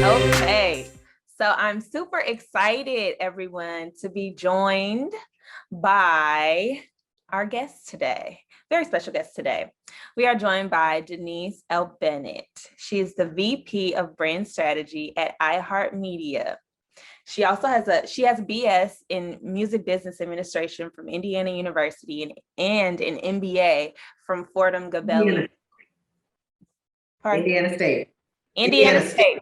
Okay, so I'm super excited, everyone, to be joined by our guest today, very special guest today. We are joined by Denise Bennett. She is the VP of Brand Strategy at iHeartMedia. She also has a BS in Music Business Administration from Indiana University and an MBA from Fordham Gabelli. Indiana State. Indiana State.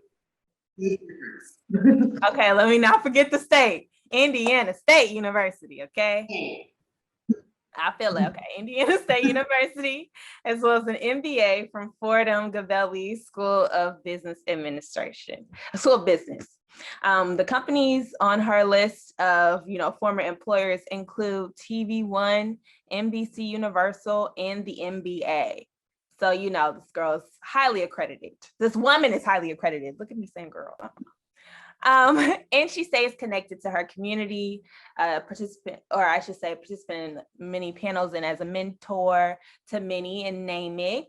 Okay, let me not forget the state. Indiana State University, okay? I feel it, okay. Indiana State University, as well as an MBA from Fordham Gabelli School of Business Administration, School of Business. The companies on her list of, former employers include TV One, NBC Universal, and the NBA. So, this girl is highly accredited. This woman is highly accredited. Look at me saying girl. And she stays connected to her community, participant in many panels and as a mentor to many in NAMIC,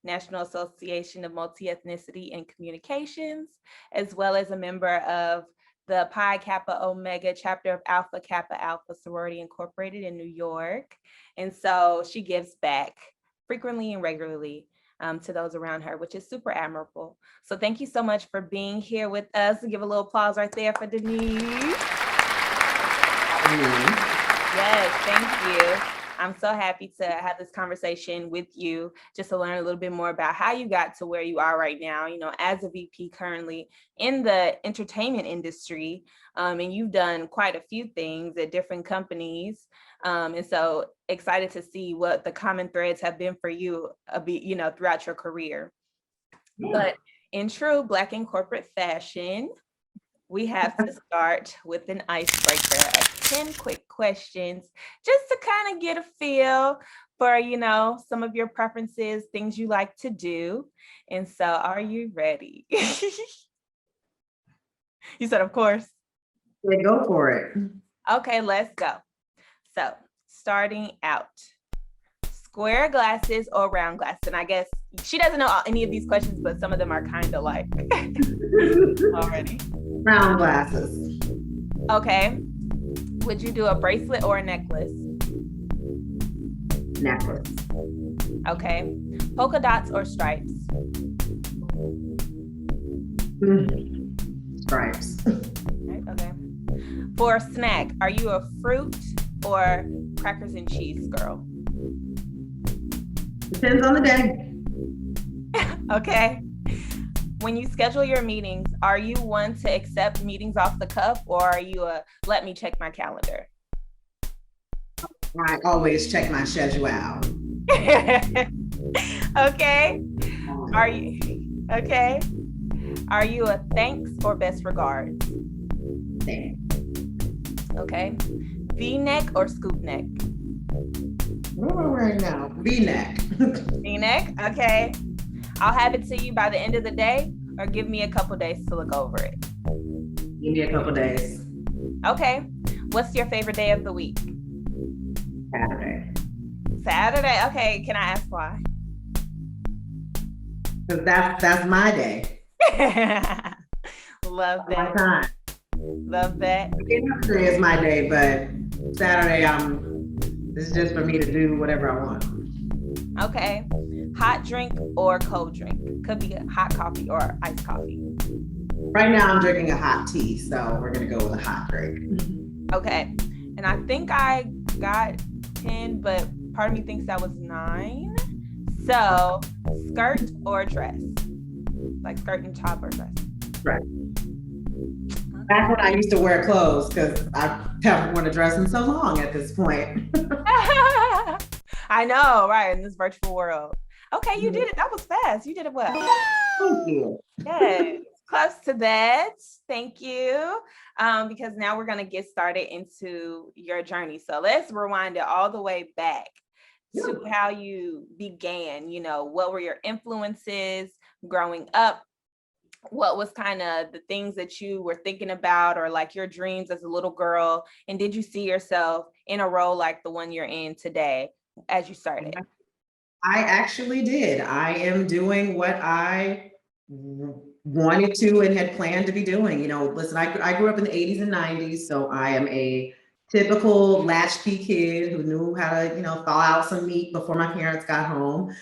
National Association of Multi-Ethnicity and Communications, as well as a member of the Pi Kappa Omega chapter of Alpha Kappa Alpha Sorority Incorporated in New York. And so she gives back frequently and regularly to those around her, which is super admirable. So thank you so much for being here with us. Give a little applause right there for Denise. Yes, thank you. I'm so happy to have this conversation with you, just to learn a little bit more about how you got to where you are right now, as a VP currently in the entertainment industry. And you've done quite a few things at different companies. And so excited to see what the common threads have been for you, throughout your career. Yeah. But in true Black and corporate fashion, we have to start with an icebreaker of 10 quick questions, just to kind of get a feel for, some of your preferences, things you like to do. And so are you ready? You said, of course. Yeah, go for it. Okay, let's go. So starting out, square glasses or round glasses? And I guess she doesn't know any of these questions, but some of them are kind of like already. Round glasses. Okay. Would you do a bracelet or a necklace? Necklace. Okay. Polka dots or stripes? Stripes. Right, okay. For a snack, are you a fruit or crackers and cheese girl? Depends on the day. Okay. When you schedule your meetings, are you one to accept meetings off the cuff, or are you a let me check my calendar? I always check my schedule out. Okay. Are you a thanks or best regards? Thanks. Okay. V-neck or scoop neck? What am I wearing now? V-neck. V-neck, okay. I'll have it to you by the end of the day, or give me a couple days to look over it. Give me a couple days. Okay. What's your favorite day of the week? Saturday. Saturday, okay. Can I ask why? Because that's my day. Love that. My time. Love that. Today is my day, but Saturday, this is just for me to do whatever I want. Okay. Hot drink or cold drink? Could be a hot coffee or iced coffee. Right now, I'm drinking a hot tea, so we're going to go with a hot drink. Okay. And I think I got 10, but part of me thinks that was 9. So, skirt or dress? Like skirt and top or dress? Right. Back when I used to wear clothes, because I haven't worn a dress in so long at this point. I know, right, in this virtual world. Okay, you did it. That was fast. You did it well. Thank you. Yes, close to that. Thank you. Because now we're going to get started into your journey. So let's rewind it all the way back to how you began. What were your influences growing up? What was kind of the things that you were thinking about, or like your dreams as a little girl? And did you see yourself in a role like the one you're in today as you started? I actually did. I am doing what I wanted to and had planned to be doing. You know, listen, I grew up in the 80s and 90s, so I am a typical latchkey kid who knew how to, you know, thaw out some meat before my parents got home.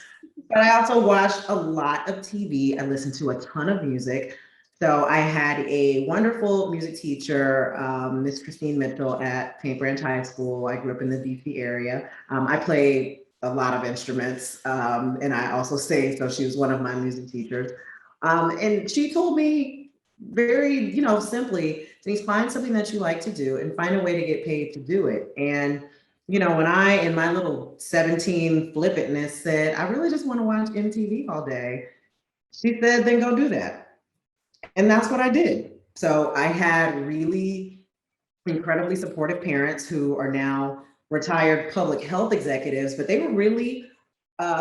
But I also watched a lot of TV. I listened to a ton of music. So I had a wonderful music teacher, Miss Christine Mitchell at Paint Branch High School. I grew up in the DC area. I played a lot of instruments, and I also sing. So she was one of my music teachers. And she told me very, you know, simply, Denise, find something that you like to do and find a way to get paid to do it. And you know, when I, in my little 17 flippantness, said, I really just want to watch MTV all day, she said, then go do that. And that's what I did. So I had really incredibly supportive parents who are now retired public health executives, but they were really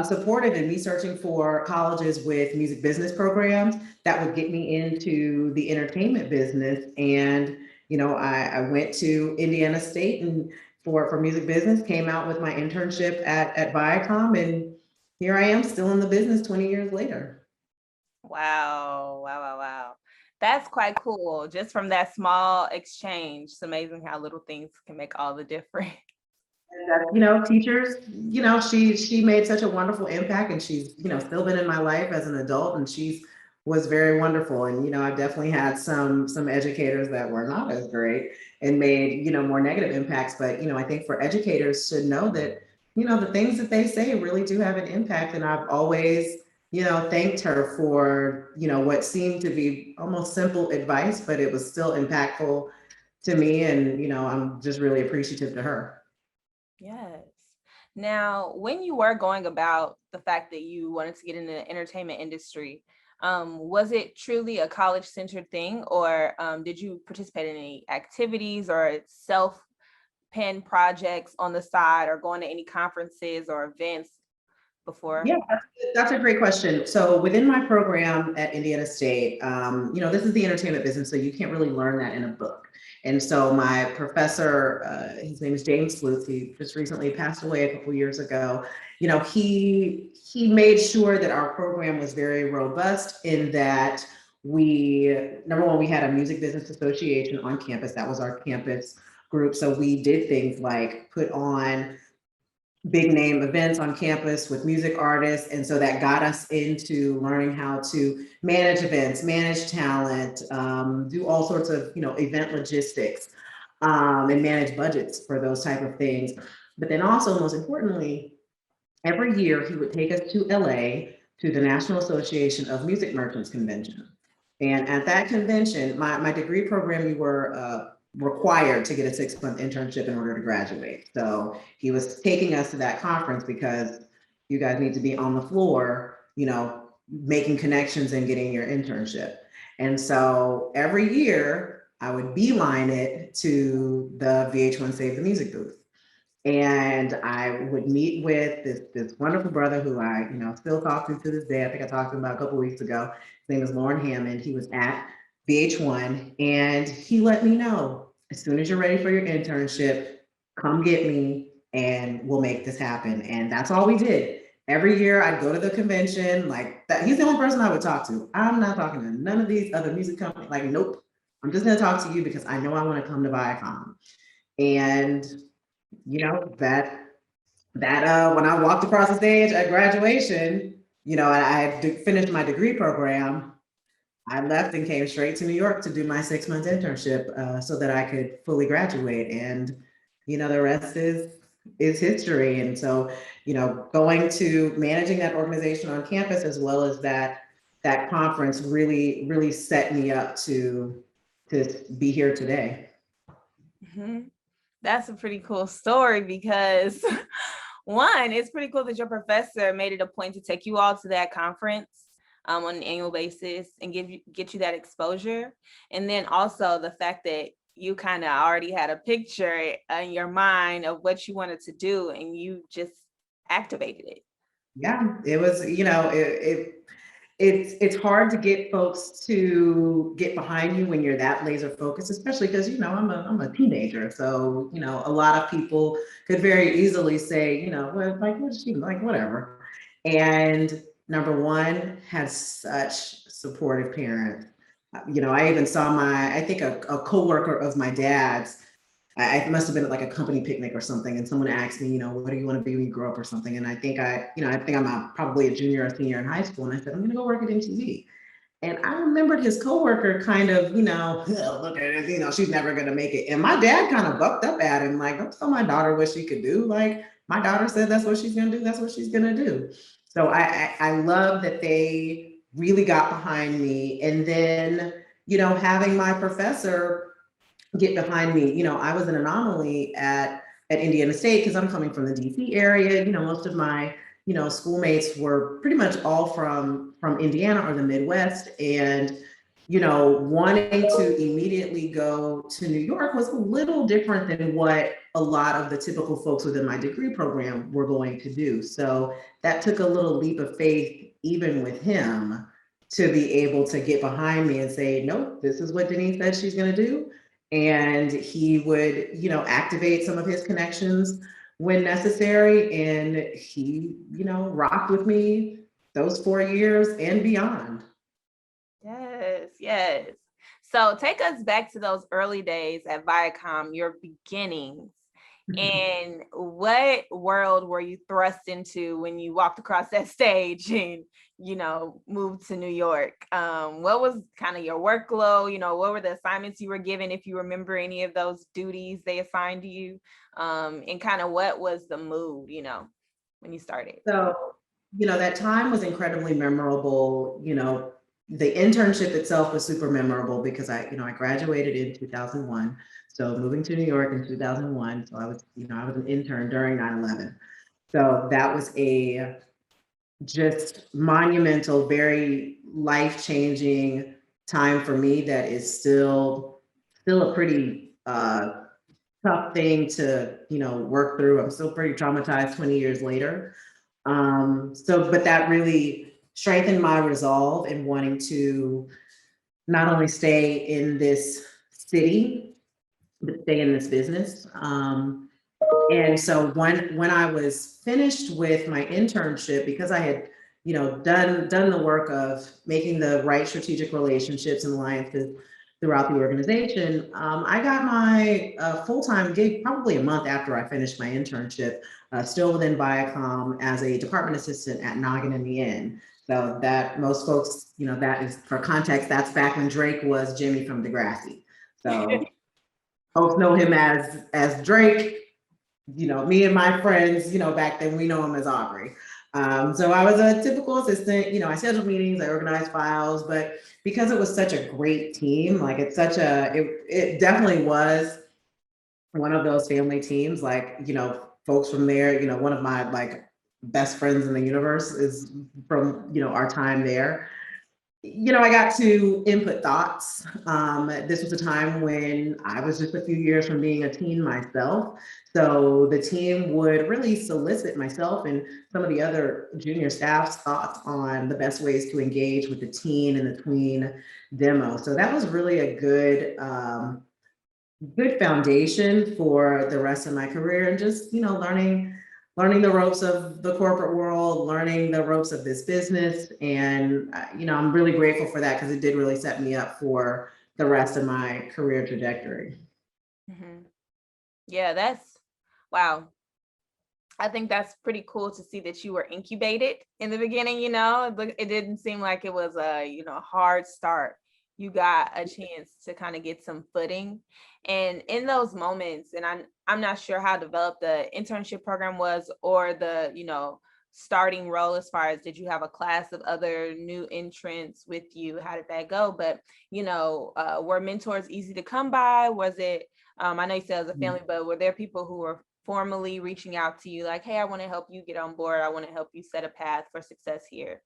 supportive in me searching for colleges with music business programs that would get me into the entertainment business. And, you know, I went to Indiana State and for music business, came out with my internship at Viacom, and here I am still in the business 20 years later. Wow, wow, wow, wow. That's quite cool. Just from that small exchange, it's amazing how little things can make all the difference. You know, teachers, you know, she made such a wonderful impact, and she's, you know, still been in my life as an adult, and she's was very wonderful. And, you know, I've definitely had some educators that were not as great and made, you know, more negative impacts. But, you know, I think for educators to know that, you know, the things that they say really do have an impact. And I've always, you know, thanked her for, you know, what seemed to be almost simple advice, but it was still impactful to me. And, you know, I'm just really appreciative to her. Yes. Now, when you were going about the fact that you wanted to get in the entertainment industry, was it truly a college-centered thing, or did you participate in any activities or self-pen projects on the side, or going to any conferences or events before? Yeah, that's a great question. So within my program at Indiana State, you know, this is the entertainment business, so you can't really learn that in a book. And so my professor, his name is James Sluice, he just recently passed away a couple years ago. You know, he made sure that our program was very robust in that we, number one, we had a music business association on campus. That was our campus group. So we did things like put on big name events on campus with music artists. And so that got us into learning how to manage events, manage talent, do all sorts of, you know, event logistics, and manage budgets for those type of things. But then also, most importantly, every year he would take us to LA to the National Association of Music Merchants Convention. And at that convention, my degree program, you were required to get a 6-month internship in order to graduate. So he was taking us to that conference because you guys need to be on the floor, you know, making connections and getting your internship. And so every year I would beeline it to the VH1 Save the Music booth. And I would meet with this wonderful brother who I, you know, still talk to this day. I think I talked to him about a couple of weeks ago. His name is Lauren Hammond. He was at VH1, and he let me know, as soon as you're ready for your internship, come get me and we'll make this happen. And that's all we did. Every year I'd go to the convention, like that. He's the only person I would talk to. I'm not talking to none of these other music companies. Like, nope. I'm just gonna talk to you because I know I want to come to Viacom. And you know, when I walked across the stage at graduation, you know, I had finished my degree program. I left and came straight to New York to do my 6-month internship, so that I could fully graduate. And, you know, the rest is history. And so, you know, going to managing that organization on campus as well as that conference really set me up to be here today. Mm-hmm. That's a pretty cool story because one, it's pretty cool that your professor made it a point to take you all to that conference on an annual basis and get you that exposure. And then also the fact that you kind of already had a picture in your mind of what you wanted to do and you just activated it. Yeah, it was, you know, it's hard to get folks to get behind you when you're that laser focused, especially because, you know, I'm a teenager. So, you know, a lot of people could very easily say, you know, well, like, what's she like, whatever. And number one, had such supportive parents. You know, I even saw I think a coworker of my dad's, I must have been at like a company picnic or something, and someone asked me, you know, what do you want to be when you grow up or something? And I think I think I'm probably a junior or senior in high school, and I said, I'm going to go work at MTV. And I remembered his coworker kind of, you know, look at it, you know, she's never going to make it. And my dad kind of bucked up at him, like, don't tell my daughter what she could do. Like, my daughter said that's what she's going to do. That's what she's going to do. So I love that they really got behind me. And then, you know, having my professor get behind me, you know, I was an anomaly at Indiana State because I'm coming from the DC area. You know, most of my schoolmates were pretty much all from Indiana or the Midwest, and you know, wanting to immediately go to New York was a little different than what a lot of the typical folks within my degree program were going to do. So that took a little leap of faith, even with him, to be able to get behind me and say, nope, this is what Denise said she's going to do. And he would, you know, activate some of his connections when necessary. And he, you know, rocked with me those 4 years and beyond. Yes, yes. So take us back to those early days at Viacom, your beginnings. And what world were you thrust into when you walked across that stage and, you know, moved to New York? What was kind of your workload? You know, what were the assignments you were given, if you remember any of those duties they assigned to you? And kind of what was the mood, you know, when you started? So, you know, that time was incredibly memorable. You know, the internship itself was super memorable because I graduated in 2001. So moving to New York in 2001. So I was an intern during 9/11. So that was a just monumental, very life-changing time for me that is still a pretty tough thing to, you know, work through. I'm still pretty traumatized 20 years later. But that really strengthened my resolve in wanting to not only stay in this city, but stay in this business. And so when I was finished with my internship, because I had, you know, done the work of making the right strategic relationships and alliances throughout the organization, I got my full-time gig probably a month after I finished my internship, still within Viacom as a department assistant at Noggin in the Inn. So that most folks, you know, that is for context, that's back when Drake was Jimmy from Degrassi. So folks know him as Drake. You know, me and my friends, you know, back then we know him as Aubrey. So I was a typical assistant, you know, I scheduled meetings, I organized files, but because it was such a great team, like it definitely was one of those family teams, like, you know, folks from there, you know, one of my like best friends in the universe is from, you know, our time there. You know, I got to input thoughts. This was a time when I was just a few years from being a teen myself. So the team would really solicit myself and some of the other junior staff's thoughts on the best ways to engage with the teen and the tween demo. So that was really a good foundation for the rest of my career, and just, you know, learning the ropes of the corporate world, learning the ropes of this business. And, you know, I'm really grateful for that because it did really set me up for the rest of my career trajectory. Mm-hmm. Yeah, that's wow. I think that's pretty cool to see that you were incubated in the beginning, you know, it didn't seem like it was a, you know, hard start. You got a chance to kind of get some footing. And in those moments, and I'm not sure how developed the internship program was, or the, you know, starting role, as far as, did you have a class of other new entrants with you? How did that go? But, you know, were mentors easy to come by? Was it, I know you said it was a family, but were there people who were formally reaching out to you like, hey, I want to help you get on board, I want to help you set a path for success here?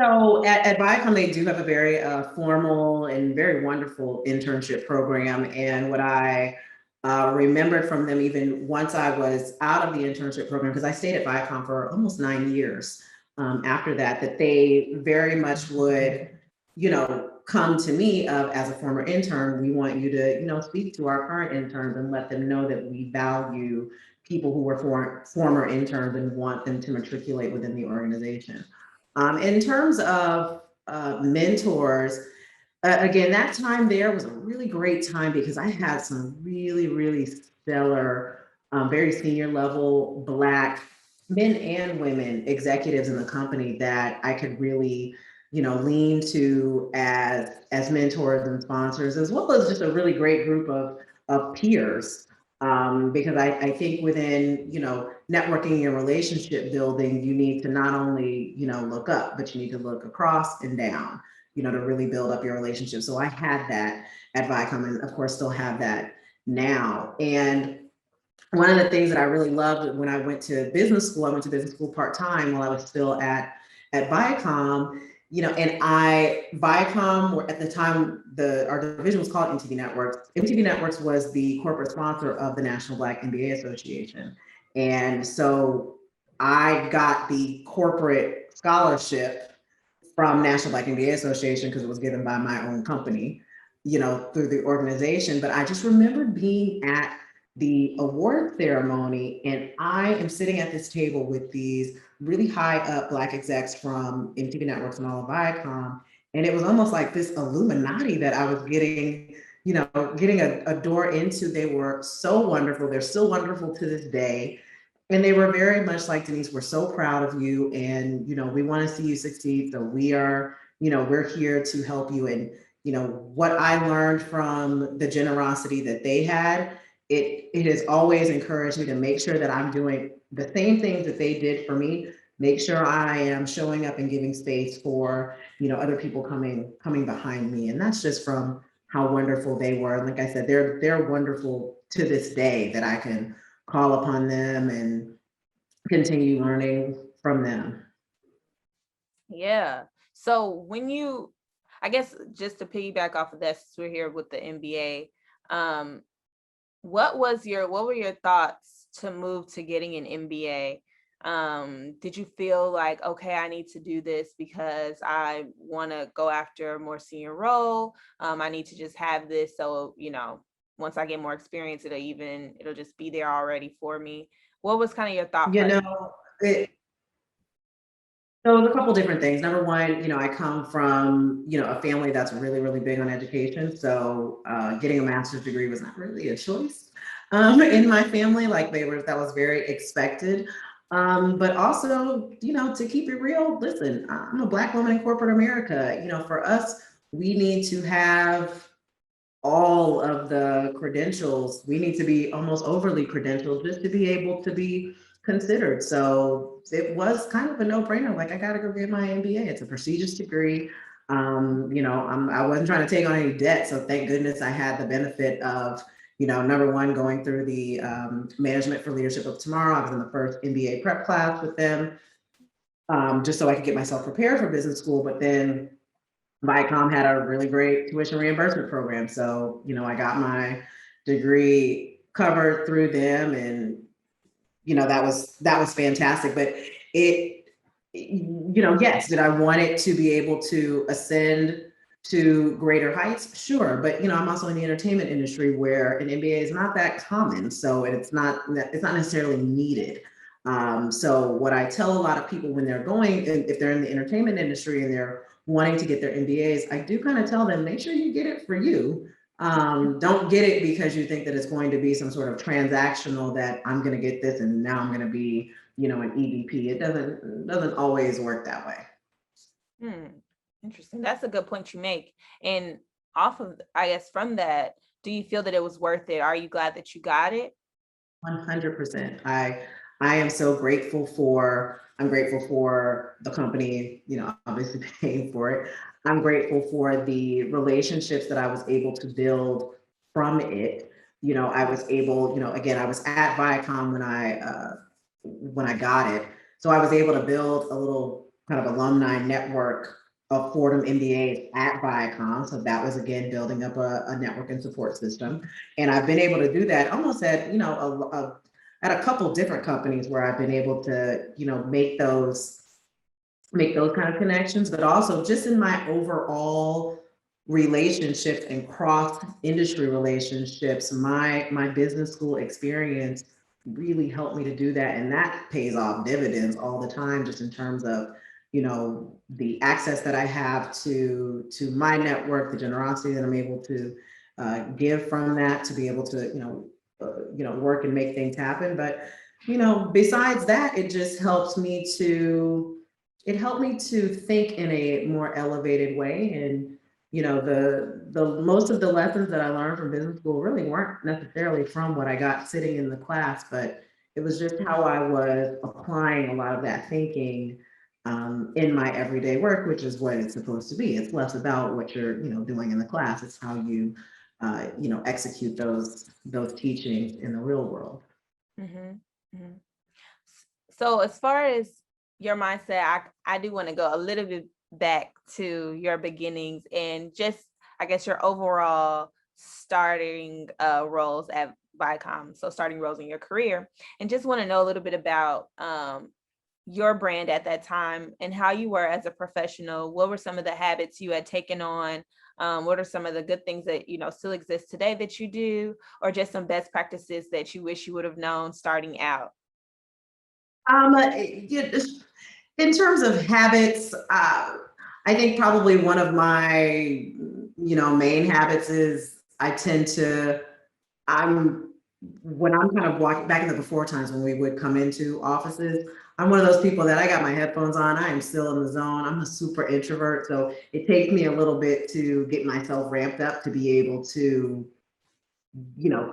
So at Viacom, they do have a very formal and very wonderful internship program. And what I remembered from them, even once I was out of the internship program, because I stayed at Viacom for almost 9 years after that, that they very much would, you know, come to me as a former intern, we want you to, you know, speak to our current interns and let them know that we value people who were former interns and want them to matriculate within the organization. In terms of mentors, again, that time there was a really great time because I had some really, really stellar, very senior level Black men and women executives in the company that I could really, lean to as mentors and sponsors, as well as just a really great group of peers. Because I think within, networking and relationship building, you need to not only, look up, but you need to look across and down, to really build up your relationship. So I had that at Viacom, and of course still have that now. And one of the things that I really loved when I went to business school, I went to business school part-time while I was still at Viacom, and Viacom, at the time, our division was called MTV Networks. MTV Networks was the corporate sponsor of the National Black MBA Association. And so I got the corporate scholarship from National Black MBA Association because it was given by my own company, through the organization. But I just remember being at the award ceremony, and I am sitting at this table with these really high up Black execs from MTV Networks and all of Viacom. And it was almost like this Illuminati that I was getting, getting a door into. They were so wonderful. They're still wonderful to this day. And they were very much like, Denise, we're so proud of you. And, we want to see you succeed. So we are, we're here to help you. And, what I learned from the generosity that they had, it has always encouraged me to make sure that I'm doing the same things that they did for me. Make sure I am showing up and giving space for, other people coming behind me. And that's just from how wonderful they were. And like I said, they're wonderful to this day, that I can call upon them and continue learning from them. Yeah. So I guess just to piggyback off of that, since we're here with the MBA, what were your thoughts to move to getting an MBA? Did you feel like, okay, I need to do this because I want to go after a more senior role? I need to just have this. So, once I get more experience, it'll just be there already for me. What was kind of your thought process? So there's a couple different things. Number one, I come from, a family that's really, really big on education. So getting a master's degree was not really a choice in my family. Like that was very expected. But also, to keep it real, listen, I'm a Black woman in corporate America. For us, we need to have all of the credentials. We need to be almost overly credentialed just to be able to be considered. So it was kind of a no-brainer. Like, I got to go get my MBA. It's a prestigious degree. I wasn't trying to take on any debt. So thank goodness I had the benefit of, number one, going through the Management for Leadership of Tomorrow. I was in the first MBA prep class with them, just so I could get myself prepared for business school. But then Viacom had a really great tuition reimbursement program. So, I got my degree covered through them, and, that was fantastic. But yes, did I want it to be able to ascend to greater heights? Sure. But, I'm also in the entertainment industry where an MBA is not that common. So it's not necessarily needed. So what I tell a lot of people when they're going, if they're in the entertainment industry and they're wanting to get their MBAs, I do kind of tell them, make sure you get it for you. Don't get it because you think that it's going to be some sort of transactional, that I'm going to get this and now I'm going to be, an EVP. It doesn't always work that way. Interesting. That's a good point you make. And off of, I guess, from that, do you feel that it was worth it? Are you glad that you got it? 100%. I am so grateful for, I'm grateful for the company, obviously paying for it. I'm grateful for the relationships that I was able to build from it. I was able, again, I was at Viacom when I got it. So I was able to build a little kind of alumni network of Fordham MBAs at Viacom. So that was, again, building up a network and support system. And I've been able to do that almost at, at a couple different companies where I've been able to, make those kind of connections, but also just in my overall relationships and cross industry relationships, my business school experience really helped me to do that. And that pays off dividends all the time, just in terms of the access that I have to my network, the generosity that I'm able to give from that to be able to, work and make things happen. But, besides that, it just helps me to, think in a more elevated way. And, the most of the lessons that I learned from business school really weren't necessarily from what I got sitting in the class, but it was just how I was applying a lot of that thinking in my everyday work, which is what it's supposed to be. It's less about what you're, doing in the class. It's how you, execute those teachings in the real world. Mm-hmm. Mm-hmm. So as far as your mindset, I do want to go a little bit back to your beginnings and just, I guess, your overall starting roles at Viacom. So starting roles in your career, and just want to know a little bit about your brand at that time and how you were as a professional. What were some of the habits you had taken on? What are some of the good things that, still exist today that you do, or just some best practices that you wish you would have known starting out? In terms of habits, I think probably one of my, main habits is when I'm kind of walking back in the before times when we would come into offices, I'm one of those people that I got my headphones on, I am still in the zone. I'm a super introvert. So it takes me a little bit to get myself ramped up to be able to,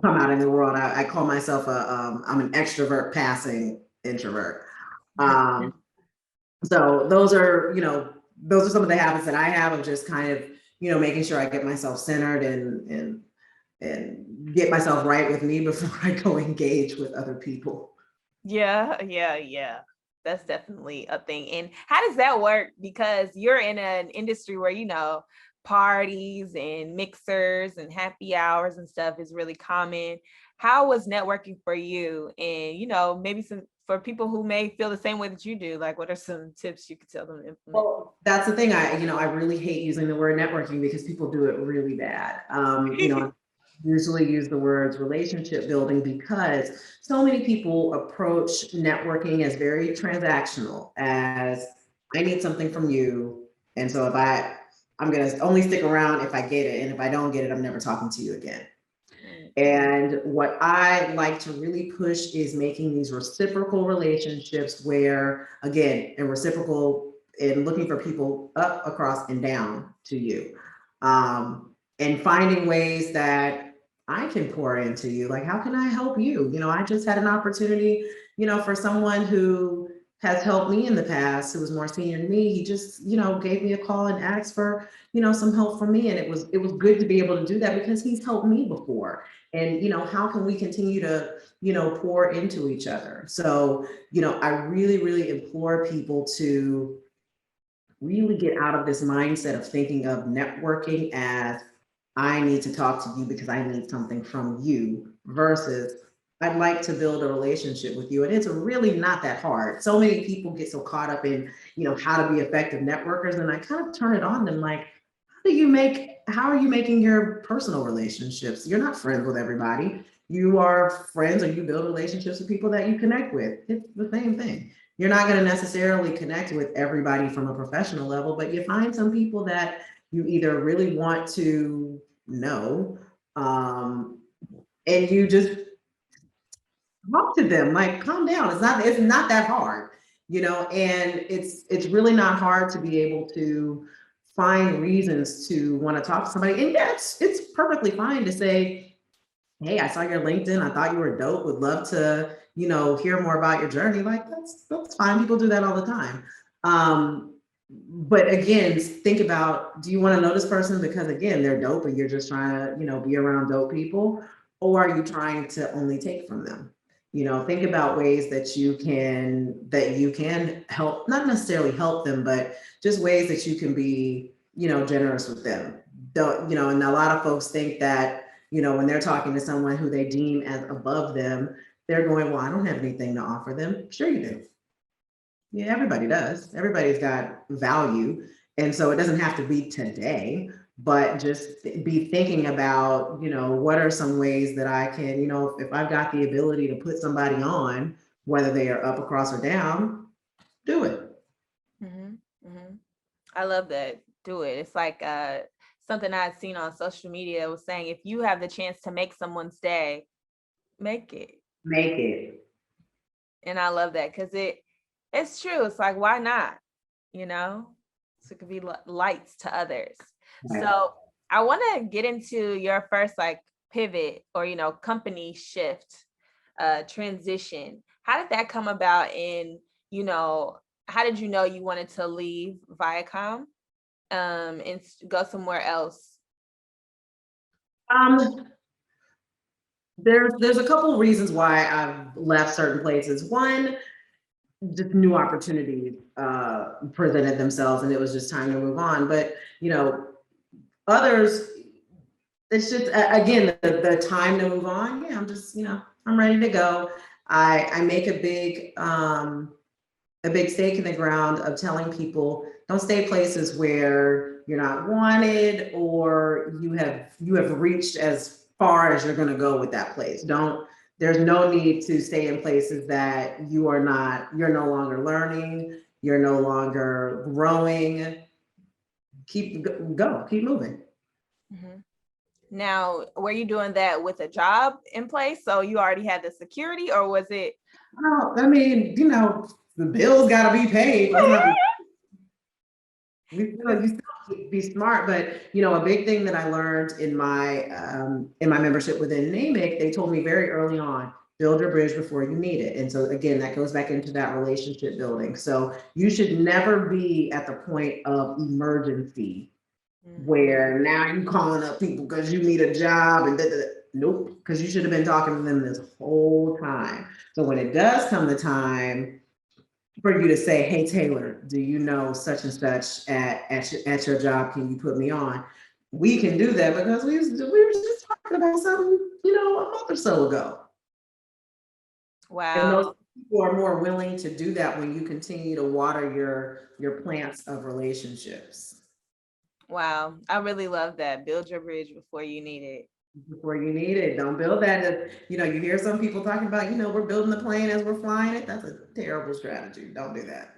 come out in the world. I call myself I'm an extrovert passing introvert. Um, so those are some of the habits that I have of just kind of, making sure I get myself centered and get myself right with me before I go engage with other people. Yeah. That's definitely a thing. And how does that work? Because you're in an industry where, parties and mixers and happy hours and stuff is really common. How was networking for you? And, maybe some for people who may feel the same way that you do, like what are some tips you could tell them to implement? Well, that's the thing. I really hate using the word networking because people do it really bad. I usually use the words relationship building because so many people approach networking as very transactional, as I need something from you. And so I'm going to only stick around if I get it. And if I don't get it, I'm never talking to you again. And what I like to really push is making these reciprocal relationships where, again, and reciprocal and looking for people up, across, and down to you. And finding ways that I can pour into you. Like, how can I help you? I just had an opportunity, for someone who has helped me in the past, who was more senior than me. He just, gave me a call and asked for, some help from me. And it was good to be able to do that because he's helped me before. And, how can we continue to, pour into each other? So, I really, really implore people to really get out of this mindset of thinking of networking as I need to talk to you because I need something from you versus I'd like to build a relationship with you. And it's really not that hard. So many people get so caught up in, how to be effective networkers. And I kind of turn it on them like, how are you making your personal relationships? You're not friends with everybody. You are friends or you build relationships with people that you connect with. It's the same thing. You're not going to necessarily connect with everybody from a professional level, but you find some people that you either really want to know, and you just talk to them, like, calm down. It's not that hard, and it's really not hard to be able to find reasons to want to talk to somebody. And yes, it's perfectly fine to say, hey, I saw your LinkedIn. I thought you were dope. Would love to, hear more about your journey. Like, that's fine. People do that all the time. But again, think about, do you want to know this person because, again, they're dope and you're just trying to, be around dope people? Or are you trying to only take from them? Think about ways that you can help, not necessarily help them, but just ways that you can be, generous with them. And a lot of folks think that, when they're talking to someone who they deem as above them, they're going, well, I don't have anything to offer them. Sure you do. Yeah, everybody does. Everybody's got value. And so it doesn't have to be today, but just be thinking about, what are some ways that I can, if I've got the ability to put somebody on, whether they are up, across, or down, do it. Mm-hmm. I love that. Do it. It's like something I had seen on social media was saying, if you have the chance to make someone's day, make it. Make it. And I love that because it's true. It's like, why not? You know, so it could be lights to others. Right. So I want to get into your first like pivot or, company shift, transition. How did that come about? How did you know you wanted to leave Viacom and go somewhere else? Um, there's a couple of reasons why I've left certain places. One, just new opportunities presented themselves, and it was just time to move on. But others, it's just again the time to move on. Yeah, I'm just I'm ready to go. I make a big stake in the ground of telling people don't stay places where you're not wanted or you have reached as far as you're going to go with that place. There's no need to stay in places that you're no longer learning, you're no longer growing. Keep moving. Mm-hmm. Now, were you doing that with a job in place? So you already had the security, or was it? Oh, I mean, the bills got to be paid. Let's not you still be smart, but a big thing that I learned in my membership within NAMIC, they told me very early on, build your bridge before you need it. And so again, that goes back into that relationship building. So you should never be at the point of emergency where now you calling up people because you need a job and nope, because you should have been talking to them this whole time. So when it does come the time for you to say, hey, Taylor, do you know such and such at your job? Can you put me on? We can do that because we were just talking about something, a month or so ago. Wow. And those people are more willing to do that when you continue to water your plants of relationships. Wow. I really love that. Build your bridge before you need it. Before you need it. Don't build that. You hear some people talking about, we're building the plane as we're flying it. That's a terrible strategy. Don't do that.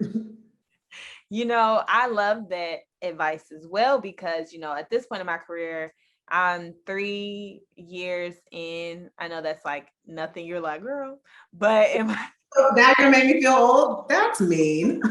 I love that advice as well, because, at this point in my career, I'm 3 years in. I know that's like nothing. You're like, girl, but That gonna make me feel old. That's mean.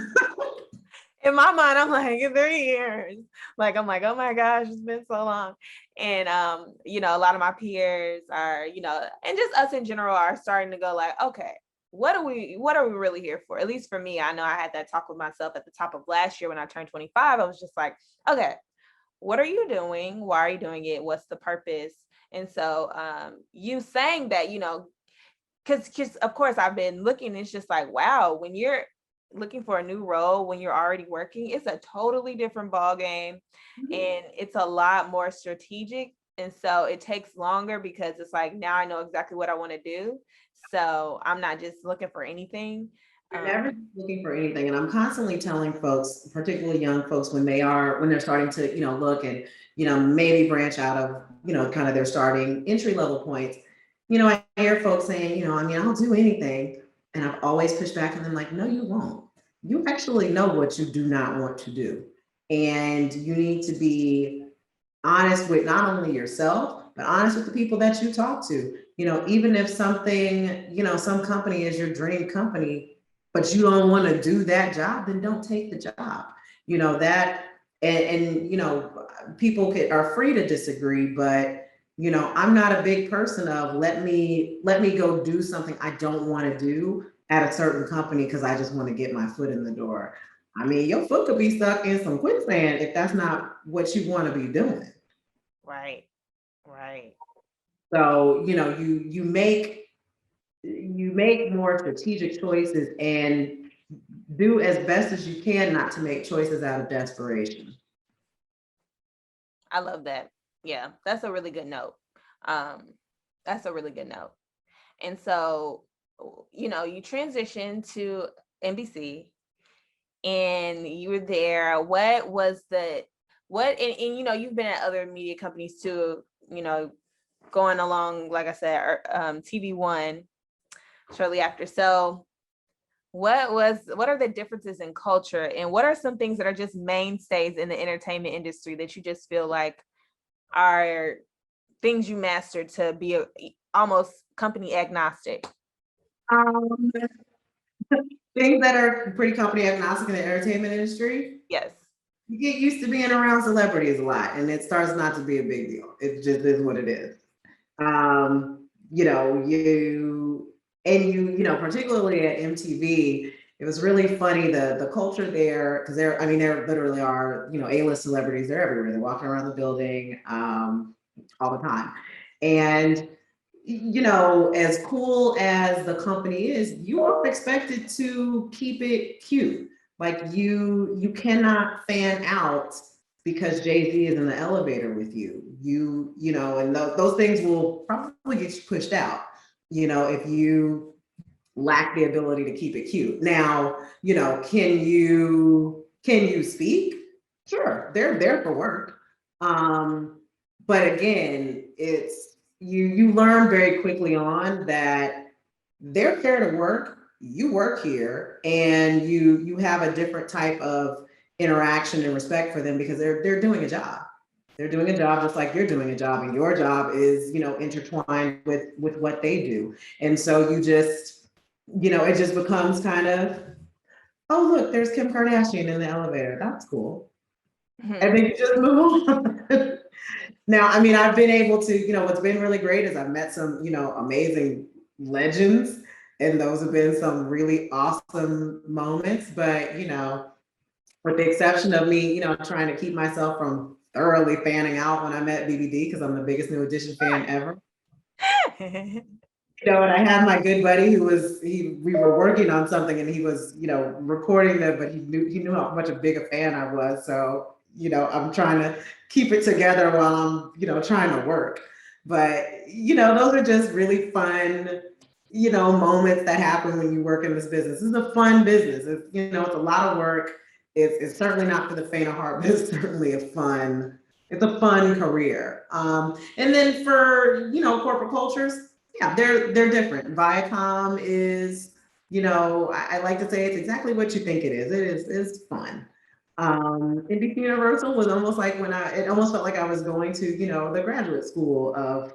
in my mind, I'm like, in 3 years. Like, I'm like, oh my gosh, it's been so long. And, a lot of my peers are, and just us in general are starting to go like, okay, what are we really here for? At least for me, I know I had that talk with myself at the top of last year when I turned 25. I was just like, okay, what are you doing? Why are you doing it? What's the purpose? And so you saying that, because of course I've been looking, it's just like, wow, when you're looking for a new role, when you're already working, it's a totally different ball game. Mm-hmm. And it's a lot more strategic. And so it takes longer because it's like, now I know exactly what I want to do. So I'm not just looking for anything. You're never looking for anything. And I'm constantly telling folks, particularly young folks, when they're starting to, look and, maybe branch out of, kind of their starting entry level points. I hear folks saying, I'll do anything. And I've always pushed back on them like, no, you won't. You actually know what you do not want to do. And you need to be honest with not only yourself, but honest with the people that you talk to. Even if something, some company is your dream company, but you don't want to do that job, then don't take the job. That, and people are free to disagree, but I'm not a big person of let me go do something I don't want to do at a certain company because I just want to get my foot in the door. I mean, your foot could be stuck in some quicksand if that's not what you want to be doing. Right. So, you make more strategic choices and do as best as you can not to make choices out of desperation. I love that. Yeah, that's a really good note. That's a really good note. And so, you transitioned to NBC and you were there. What was and you've been at other media companies too, going along, like I said, TV One shortly after. So what are the differences in culture, and what are some things that are just mainstays in the entertainment industry that you just feel like are things you mastered to be almost company agnostic? Um, Things that are pretty company agnostic in the entertainment industry. Yes. You get used to being around celebrities a lot, and it starts not to be a big deal. It just is what it is. You know, particularly at MTV, it was really funny the culture there, because there literally are, A-list celebrities. They're everywhere. They're walking around the building all the time. And as cool as the company is, you are expected to keep it cute. Like you cannot fan out because Jay-Z is in the elevator with you. And those things will probably get pushed out, if you lack the ability to keep it cute. Now, can you speak? Sure, they're there for work. But again, it's you learn very quickly on that they're there to work, you work here, and you have a different type of interaction and respect for them because they're doing a job. They're doing a job just like you're doing a job, and your job is, intertwined with what they do. And so it just becomes kind of, oh look, there's Kim Kardashian in the elevator. That's cool. And then you just move on. Now, I've been able to, what's been really great is I've met some, amazing legends, and those have been some really awesome moments. But, with the exception of me, trying to keep myself from thoroughly fanning out when I met BBD, because I'm the biggest New Edition fan ever. And I had my good buddy we were working on something, and he was, recording it, but he knew how much a big a fan I was. So, I'm trying to keep it together while I'm, trying to work. But, those are just really fun, moments that happen when you work in this business. This is a fun business. It's a lot of work. It's certainly not for the faint of heart, but it's certainly it's a fun career. And then for, corporate cultures, yeah, they're different. Viacom is, I like to say it's exactly what you think it is. It's fun. NBC Universal was almost like it almost felt like I was going to, the graduate school of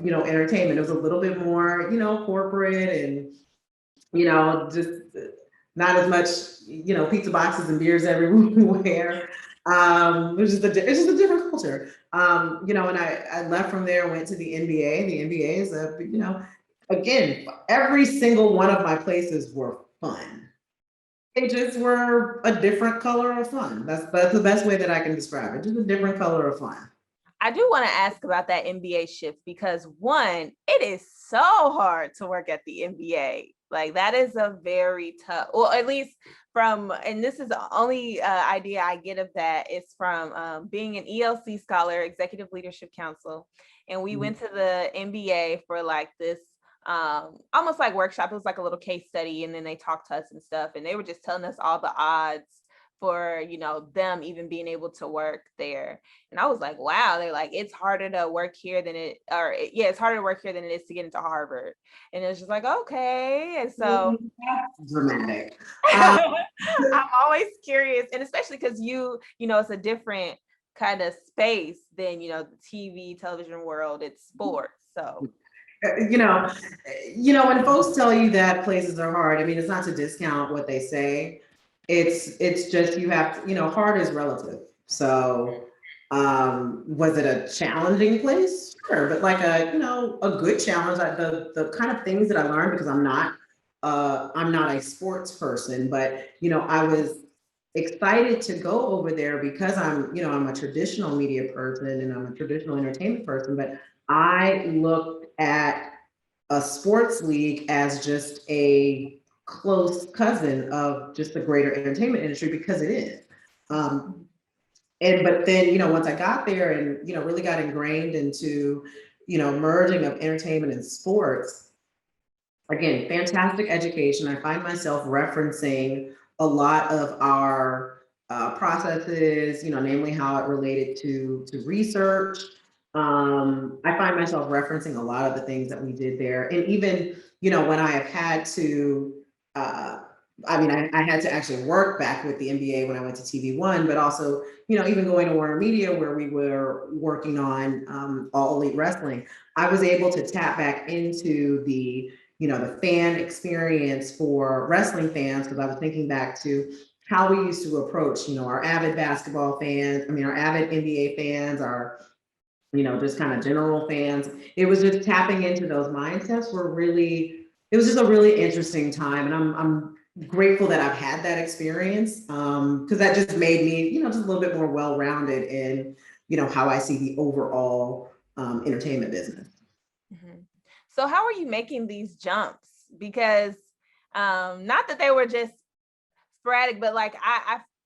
entertainment. It was a little bit more, corporate, and, just not as much, pizza boxes and beers everywhere. It's just a different culture. And I left from there, went to the NBA. The NBA is again, every single one of my places were fun. They just were a different color of fun. That's the best way that I can describe it. Just a different color of fun. I do want to ask about that NBA shift, because one, it is so hard to work at the NBA. Like that is a very tough, well, at least and this is the only idea I get of that is from being an ELC scholar, Executive Leadership Council. And we went to the NBA for like this almost like workshop. It was like a little case study, and then they talked to us and stuff, and they were just telling us all the odds for them even being able to work there. And I was like, wow. They're like, it's harder to work here than it's harder to work here than it is to get into Harvard. And it was just like, okay. And so that's dramatic. I'm always curious, and especially because it's a different kind of space than the television world. It's sports. So when folks tell you that places are hard, it's not to discount what they say. It's just you have to, hard is relative. So was it a challenging place? Sure, but like a good challenge. Like the kind of things that I learned, because I'm not a sports person, but I was excited to go over there because I'm a traditional media person and I'm a traditional entertainment person, but I looked at a sports league as just a close cousin of just the greater entertainment industry, because it is. But then, once I got there and, really got ingrained into, merging of entertainment and sports, again, fantastic education. I find myself referencing a lot of our processes, namely how it related to research. I find myself referencing a lot of the things that we did there. And even, when I have had to I mean, I had to actually work back with the NBA when I went to TV1, but also, even going to Warner Media where we were working on All Elite Wrestling, I was able to tap back into the fan experience for wrestling fans, because I was thinking back to how we used to approach, our avid basketball fans, our avid NBA fans, our just kind of general fans. It was just tapping into those mindsets it was just a really interesting time. And I'm grateful that I've had that experience, because that just made me, just a little bit more well-rounded in, how I see the overall entertainment business. Mm-hmm. So how are you making these jumps? Because not that they were just sporadic, but like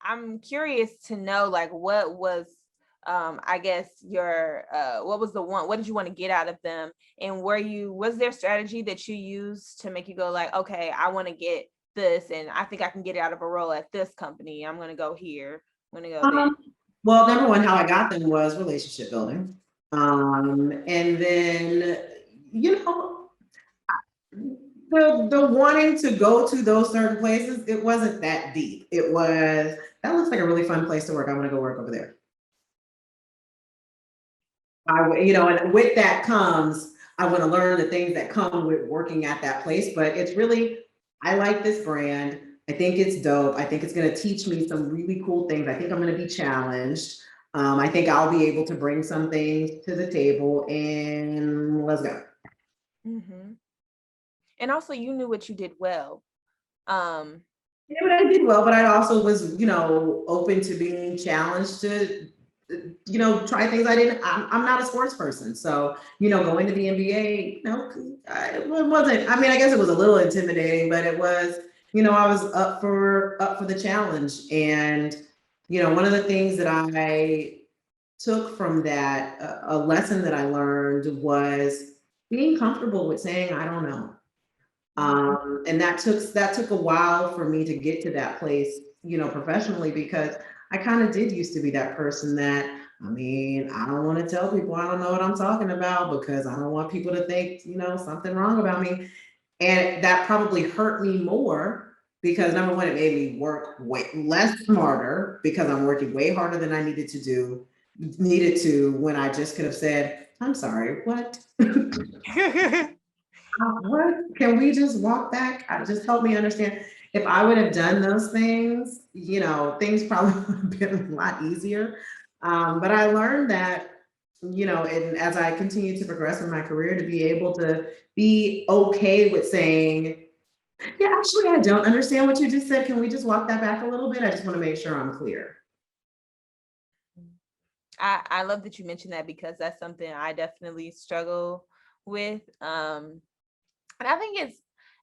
I'm curious to know, like, what was I guess your what was the one, what did you want to get out of them, and was there strategy that you used to make you go like, okay, I want to get this and I think I can get out of a role at this company, I'm going to go here, I'm going to go there? Well, number one, how I got them was relationship building. And then, the wanting to go to those certain places, it wasn't that deep. It was, that looks like a really fun place to work. I want to go work over there. And with that comes, I want to learn the things that come with working at that place. But it's really, I like this brand. I think it's dope. I think it's going to teach me some really cool things. I think I'm going to be challenged. I think I'll be able to bring some things to the table, and let's go. Mm-hmm. And also you knew what you did well. Yeah, but I did well, but I also was, open to being challenged to, try things I didn't. I'm not a sports person, so going to the NBA, it wasn't. I mean, I guess it was a little intimidating, but it was, I was up for the challenge, and one of the things that I took from that, a lesson that I learned was being comfortable with saying I don't know. And that took a while for me to get to that place, professionally, because I kind of did used to be that person that, I don't want to tell people I don't know what I'm talking about because I don't want people to think, something wrong about me. And that probably hurt me more because number one, it made me work way less smarter because I'm working way harder than I needed to when I just could have said, I'm sorry, what? What? Can we just walk back? Just help me understand. If I would have done those things, things probably would have been a lot easier. But I learned that, and as I continue to progress in my career, to be able to be okay with saying, yeah, actually, I don't understand what you just said. Can we just walk that back a little bit? I just want to make sure I'm clear. I love that you mentioned that because that's something I definitely struggle with. And I think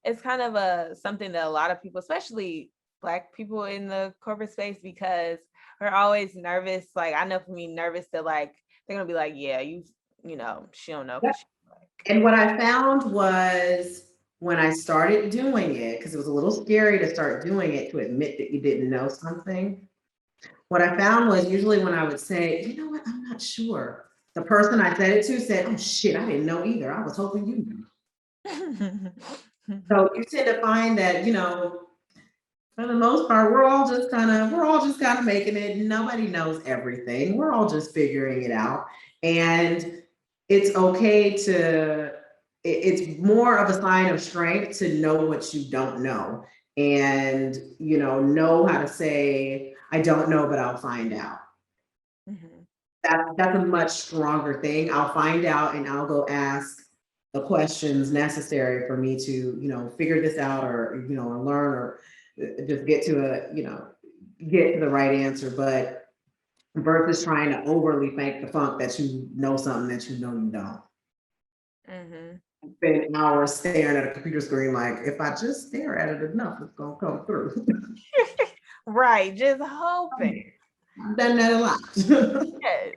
it's kind of something that a lot of people, especially Black people in the corporate space, because we're always nervous. Like I know for me, nervous that like they're gonna be like, yeah, she don't know. Yep. And what I found was when I started doing it, because it was a little scary to start doing it, to admit that you didn't know something. What I found was usually when I would say, you know what, I'm not sure. The person I said it to said, oh shit, I didn't know either. I was hoping you knew. So you tend to find that, for the most part, we're all just kind of making it. Nobody knows everything. We're all just figuring it out. And it's okay it's more of a sign of strength to know what you don't know and, know how to say, I don't know, but I'll find out. Mhm. That's a much stronger thing. I'll find out and I'll go ask the questions necessary for me to, figure this out or, or learn or just get to the right answer. But versus trying to overly fake the funk that you know something that you know you don't. Spend hours staring at a computer screen like, if I just stare at it enough, it's gonna come through. Right, just hoping. I've done that a lot. Yes.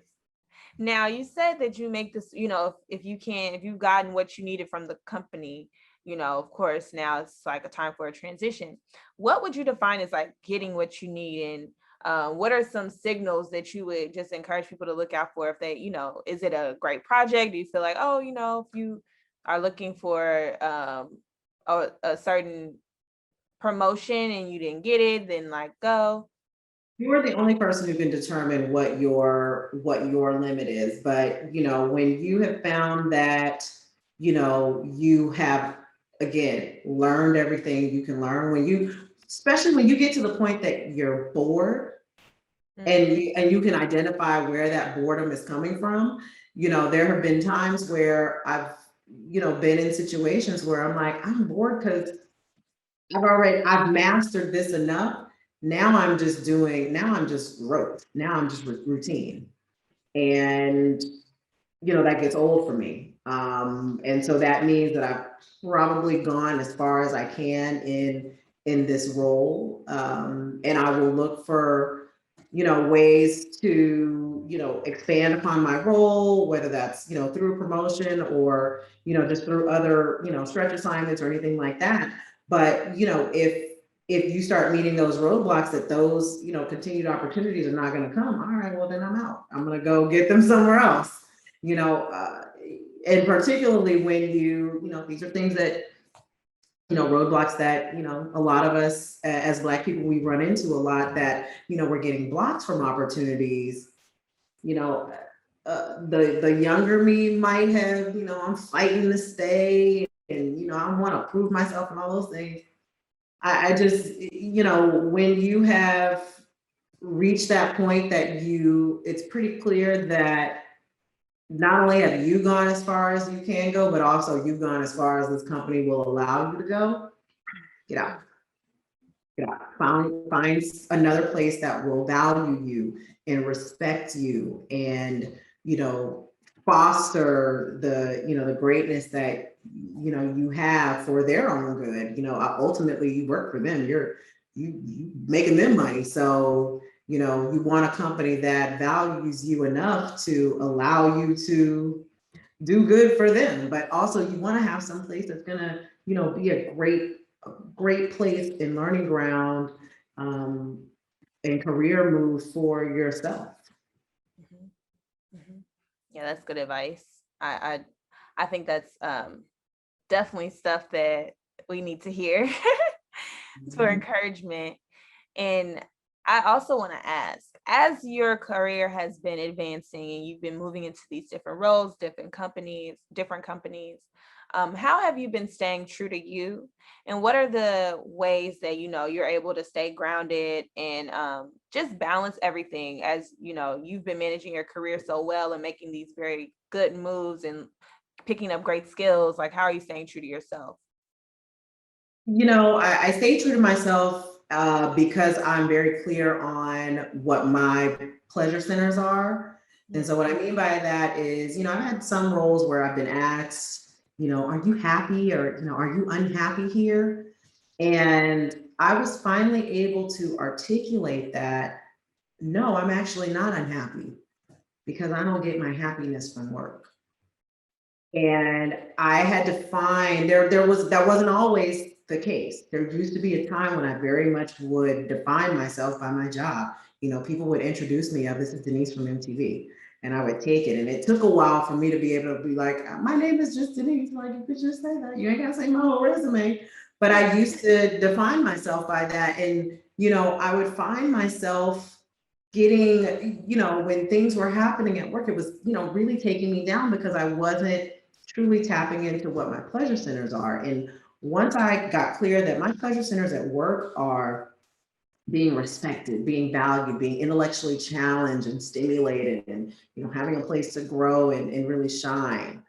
Now you said that you make this, if you've gotten what you needed from the company, of course, now it's like a time for a transition. What would you define as like getting what you need? And what are some signals that you would just encourage people to look out for if they, is it a great project? Do you feel like, oh, if you are looking for a certain promotion and you didn't get it, then like go? You are the only person who can determine what your limit is. But, you know, when you have found that, you know, you have, again, learned everything you can learn, especially when you get to the point that you're bored, and you can identify where that boredom is coming from. You know, there have been times where I've, you know, been in situations where I'm like, I'm bored because I've mastered this enough. Now I'm just growth. Now I'm just routine. And, you know, that gets old for me. And so that means that I've probably gone as far as I can in this role. And I will look for, you know, ways to, you know, expand upon my role, whether that's, you know, through promotion or, you know, just through other, you know, stretch assignments or anything like that. But, you know, if you start meeting those roadblocks, that those, you know, continued opportunities are not going to come, all right, well, then I'm out. I'm going to go get them somewhere else, you know, and particularly when you know, these are things that, you know, roadblocks that, you know, a lot of us as Black people, we run into a lot, that, you know, we're getting blocked from opportunities. You know, the younger me might have, you know, I'm fighting to stay, and, you know, I want to prove myself and all those things. I just, you know, when you have reached that point that it's pretty clear that not only have you gone as far as you can go, but also you've gone as far as this company will allow you to go, get out. Get out. Find another place that will value you and respect you, and, you know, foster the, you know, the greatness that, you know, you have for their own good. You know, ultimately you work for them, you making them money. So, you know, you want a company that values you enough to allow you to do good for them, but also you want to have some place that's gonna, you know, be a great place and learning ground, and career move for yourself. Mhm. Mhm. Yeah, that's good advice. I think that's definitely stuff that we need to hear for encouragement. And I also want to ask, as your career has been advancing and you've been moving into these different roles, different companies, how have you been staying true to you? And what are the ways that, you know, you're able to stay grounded and just balance everything, as, you know, you've been managing your career so well and making these very good moves and picking up great skills? Like, how are you staying true to yourself? You know, I stay true to myself because I'm very clear on what my pleasure centers are. And so what I mean by that is, you know, I've had some roles where I've been asked, you know, are you happy, or, you know, are you unhappy here? And I was finally able to articulate that, no, I'm actually not unhappy, because I don't get my happiness from work. And I had to find, that wasn't always the case. There used to be a time when I very much would define myself by my job. You know, people would introduce me of, this is Denise from MTV, and I would take it. And it took a while for me to be able to be like, my name is just Denise. Like, you could just say that. You ain't gotta say my whole resume. But I used to define myself by that. And, you know, I would find myself getting, you know, when things were happening at work, it was, you know, really taking me down because I wasn't truly tapping into what my pleasure centers are. And once I got clear that my pleasure centers at work are being respected, being valued, being intellectually challenged and stimulated, and, you know, having a place to grow and really shine,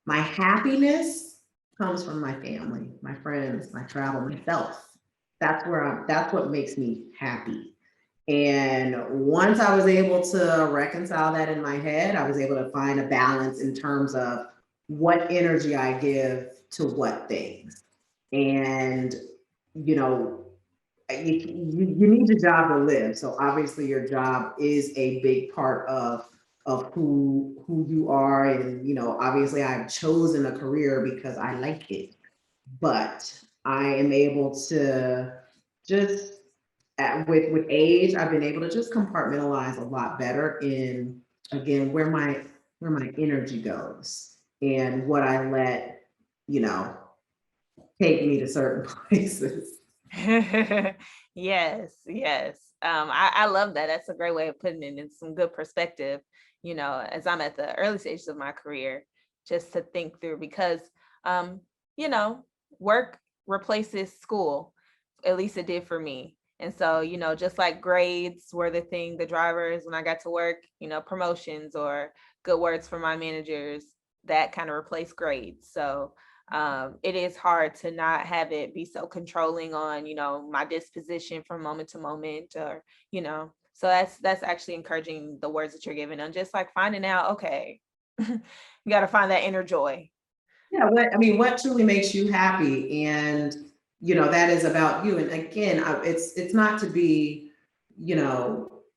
my happiness comes from my family, my friends, my travel, myself. That's what makes me happy. And once I was able to reconcile that in my head, I was able to find a balance in terms of what energy I give to what things. And, you know, you need your job to live. So obviously your job is a big part of who you are. And, you know, obviously I've chosen a career because I like it, but I am able to just with age, I've been able to just compartmentalize a lot better in, again, where my energy goes and what I let, you know, take me to certain places. Yes, yes. I love that. That's a great way of putting it in some good perspective, as I'm at the early stages of my career, just to think through because, um, you know, work replaces school. At least it did for me. And so, just like grades were the thing, the drivers when I got to work, promotions or good words from my managers, that kind of replaced grades. So, it is hard to not have it be so controlling on, my disposition from moment to moment or, so that's actually encouraging the words that you're giving on just like finding out, okay, you got to find that inner joy. Yeah, what truly makes you happy, and that is about you. And again, it's not to be,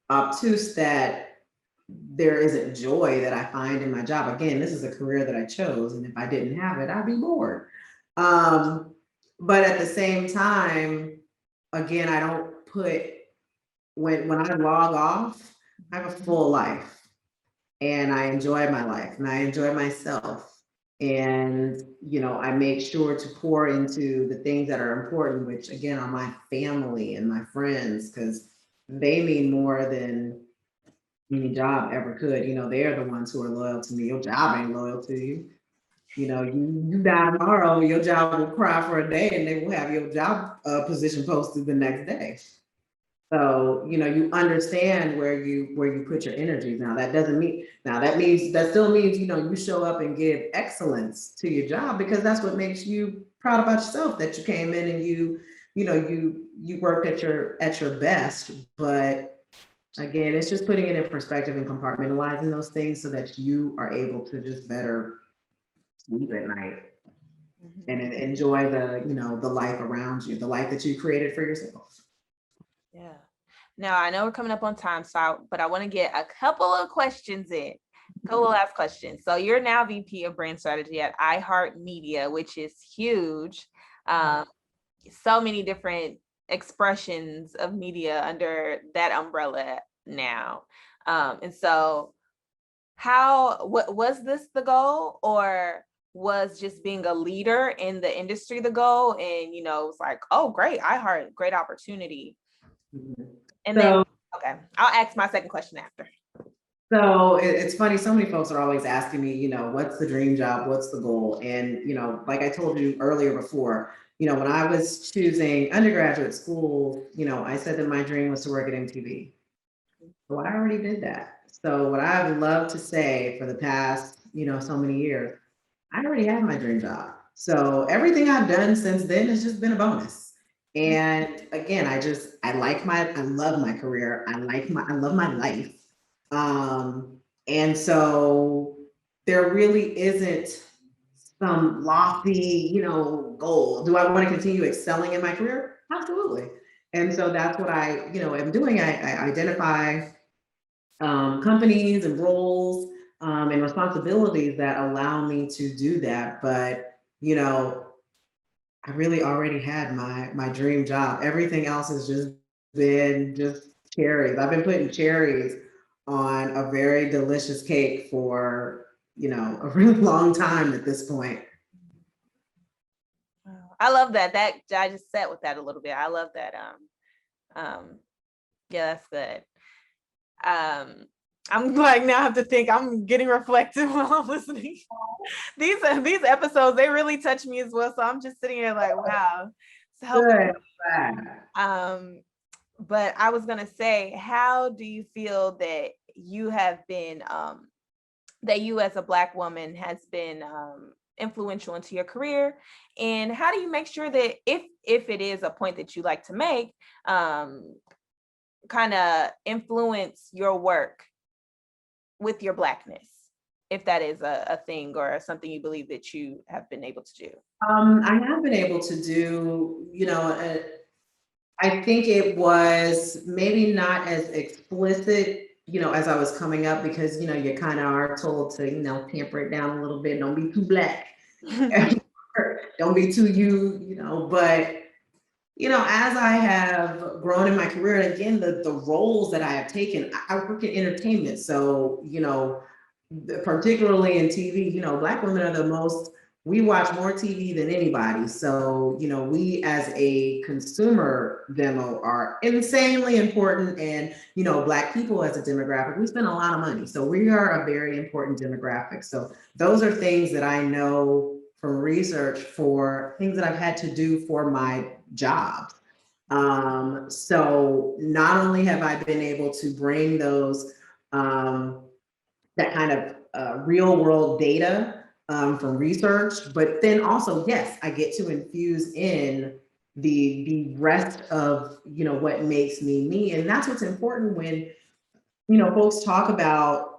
obtuse that there isn't joy that I find in my job. Again, this is a career that I chose, and if I didn't have it, I'd be bored. Um, but at the same time, again, I don't put when I log off, I have a full life and I enjoy my life and I enjoy myself. And, I make sure to pour into the things that are important, which again are my family and my friends, because they mean more than any job ever could. They're the ones who are loyal to me. Your job ain't loyal to you. You die tomorrow, your job will cry for a day and they will have your job position posted the next day. So, you understand where you put your energies. Now that doesn't mean, that still means, you show up and give excellence to your job, because that's what makes you proud about yourself, that you came in and you worked at your best. But again, it's just putting it in perspective and compartmentalizing those things so that you are able to just better sleep at night and enjoy the life around you, the life that you created for yourself. Yeah. Now I know we're coming up on time, but I want to get a couple of questions in. A couple of last questions. So you're now VP of Brand Strategy at iHeartMedia, which is huge. So many different expressions of media under that umbrella now. And so what was this the goal, or was just being a leader in the industry the goal? And, it's like, oh, great, iHeart, great opportunity. And then, okay, I'll ask my second question after. So it's funny, so many folks are always asking me, what's the dream job? What's the goal? And, like I told you earlier before, when I was choosing undergraduate school, I said that my dream was to work at MTV. Well, I already did that. So what I've loved to say for the past, so many years, I already have my dream job. So everything I've done since then has just been a bonus. And again, I love my career. I love my life. And so there really isn't some lofty, goal. Do I want to continue excelling in my career? Absolutely. And so that's what I, am doing. I identify companies and roles and responsibilities that allow me to do that. But, I really already had my dream job. Everything else has just been just cherries. I've been putting cherries on a very delicious cake for, a really long time at this point. I love that. I just sat with that a little bit. I love that. Yeah, that's good. I'm like, now I have to think. I'm getting reflective while I'm listening. These episodes, they really touch me as well. So I'm just sitting here like, wow. Good. But I was gonna say, how do you feel that you have been that you as a Black woman has been influential into your career, and how do you make sure that if it is a point that you like to make, kind of influence your work with your Blackness, if that is a thing or something you believe that you have been able to do? I have been able to do, I think it was maybe not as explicit, as I was coming up, because, you kind of are told to, pamper it down a little bit. Don't be too Black. Don't be too but, as I have grown in my career, and again, the roles that I have taken, I work in entertainment. So, particularly in TV, Black women are the most we watch more TV than anybody. So, you know, we as a consumer demo are insanely important. And, you know, Black people as a demographic, we spend a lot of money. So we are a very important demographic. So those are things that I know from research for things that I've had to do for my job. So not only have I been able to bring those, that kind of real world data from research, but then also, yes, I get to infuse in the rest of, you know, what makes me me. And that's what's important when, you know, folks talk about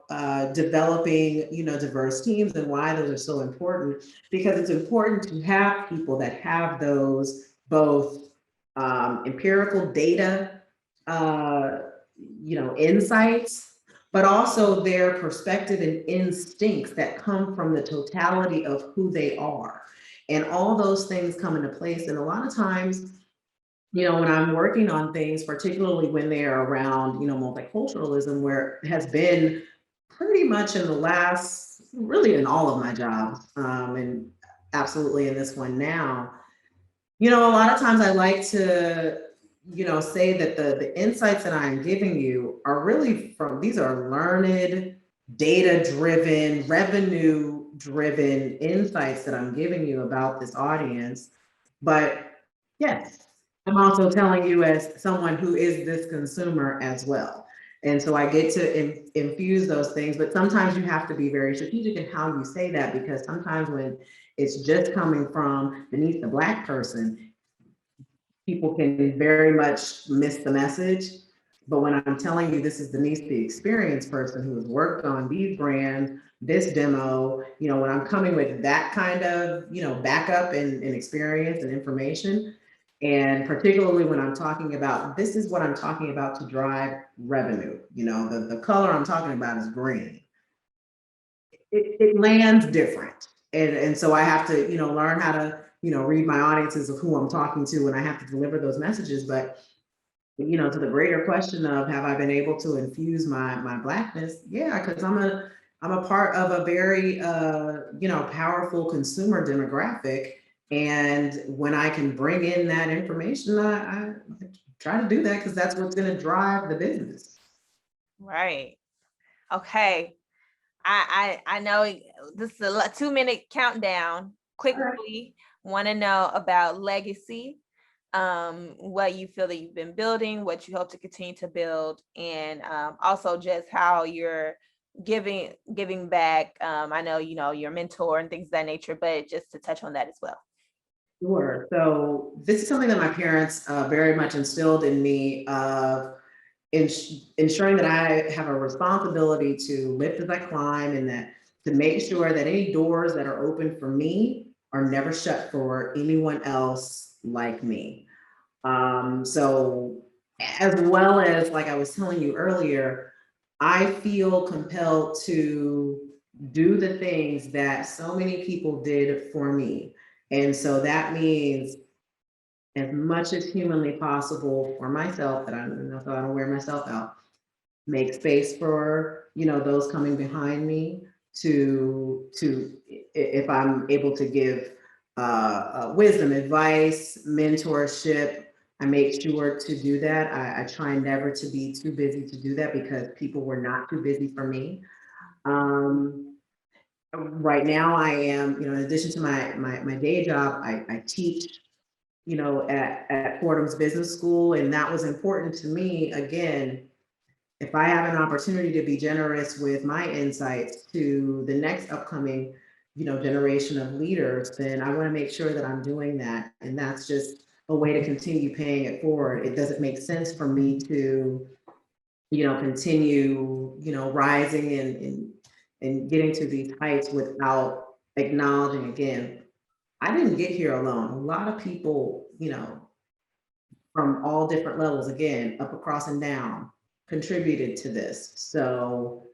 developing, you know, diverse teams and why those are so important, because it's important to have people that have those both empirical data, you know, insights, but also their perspective and instincts that come from the totality of who they are. And all those things come into place. And a lot of times, you know, when I'm working on things, particularly when they're around, you know, multiculturalism, where it has been pretty much in the last, really in all of my jobs, and absolutely in this one now, you know, a lot of times I like to, you know, say that the insights that I'm giving you are really from, these are learned, data-driven, revenue-driven insights that I'm giving you about this audience. But yes, I'm also telling you as someone who is this consumer as well. And so I get to infuse those things, but sometimes you have to be very strategic in how you say that, because sometimes when it's just coming from Denise, the Black person, people can very much miss the message. But when I'm telling you this is Denise, the experienced person who has worked on these brands, this demo, you know, when I'm coming with that kind of, you know, backup and experience and information, and particularly when I'm talking about, this is what I'm talking about to drive revenue, you know, the color I'm talking about is green. It lands different. And so I have to, you know, learn how to, you know, read my audiences of who I'm talking to, and I have to deliver those messages. But, you know, to the greater question of have I been able to infuse my Blackness? Yeah, because I'm a part of a very you know, powerful consumer demographic. And when I can bring in that information, I try to do that because that's what's going to drive the business. Right. Okay. I know this is a 2-minute countdown. Quickly, want to know about legacy, what you feel that you've been building, what you hope to continue to build, and also just how you're giving back. I know, you know, your mentor and things of that nature, but just to touch on that as well. Sure. So this is something that my parents very much instilled in me of ensuring that I have a responsibility to lift as I climb, and that to make sure that any doors that are open for me are never shut for anyone else like me. So as well as, like I was telling you earlier, I feel compelled to do the things that so many people did for me. And so that means as much as humanly possible for myself, that I don't know, so I don't wear myself out, make space for, you know, those coming behind me to if I'm able to give wisdom, advice, mentorship, I make sure to do that. I try never to be too busy to do that, because people were not too busy for me. Right now I am, you know, in addition to my day job, I teach, you know, at Fordham's Business School. And that was important to me. Again, if I have an opportunity to be generous with my insights to the next upcoming, you know, generation of leaders, then I want to make sure that I'm doing that. And that's just a way to continue paying it forward. It doesn't make sense for me to, you know, continue, you know, rising and getting to these heights without acknowledging, again, I didn't get here alone. A lot of people, you know, from all different levels, again, up, across, and down, contributed to this. So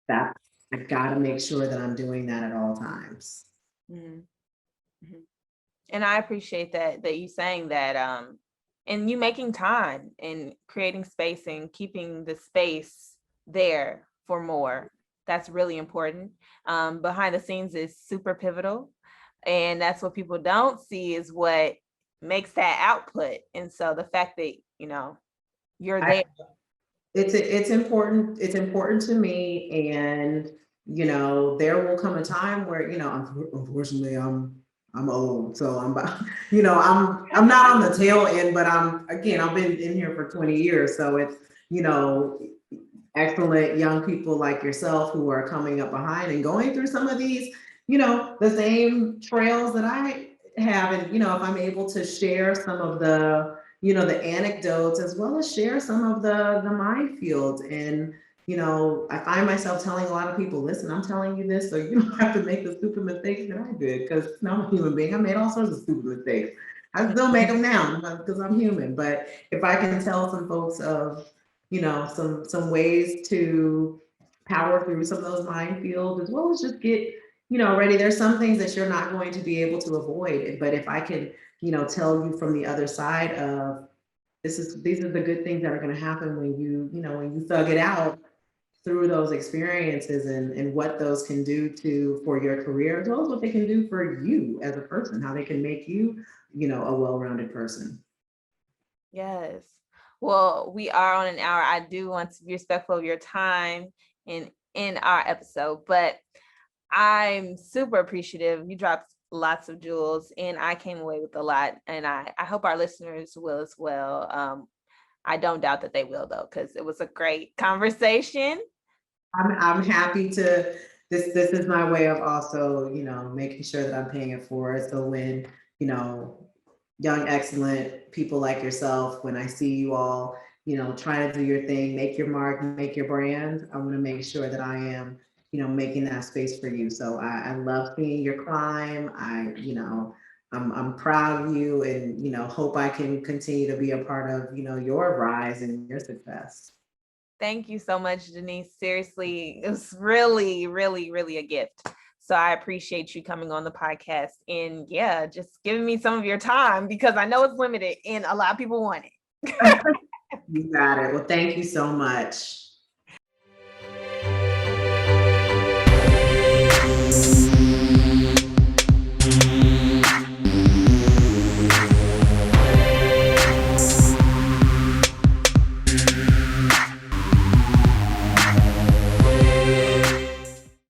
that I gotta make sure that I'm doing that at all times. Mhm. Mhm. And I appreciate that you saying that, and you making time and creating space and keeping the space there for more. That's really important. Behind the scenes is super pivotal. And that's what people don't see is what makes that output. And so the fact that, you're there. It's important. It's important to me. And, there will come a time where, unfortunately I'm old. So I'm about, I'm not on the tail end, but I've been in here for 20 years. So it's, excellent young people like yourself who are coming up behind and going through some of these, the same trails that I have. And, if I'm able to share some of the, the anecdotes as well as share some of the minefields. And, I find myself telling a lot of people, listen, I'm telling you this, so you don't have to make the stupid mistakes that I did, because I'm a human being. I made all sorts of stupid mistakes. I still make them now because I'm human. But if I can tell some folks of, some ways to power through some of those minefields, as well as just get, ready. There's some things that you're not going to be able to avoid. But if I can, tell you from the other side of these are the good things that are going to happen when when you thug it out through those experiences, and what those can do for your career, as well as what they can do for you as a person, how they can make you, a well-rounded person. Yes. Well, we are on an hour. I do want to be respectful of your time in our episode, but I'm super appreciative. You dropped lots of jewels and I came away with a lot, and I hope our listeners will as well. I don't doubt that they will, though, because it was a great conversation. I'm happy to, this is my way of also, making sure that I'm paying it forward. So when, young, excellent people like yourself, when I see you all, trying to do your thing, make your mark, make your brand, I want to make sure that I am, making that space for you. So I love seeing your climb. I'm proud of you, and, hope I can continue to be a part of, your rise and your success. Thank you so much, Denise. Seriously, it was really, really, really a gift. So I appreciate you coming on the podcast and just giving me some of your time, because I know it's limited and a lot of people want it. You got it. Well, thank you so much.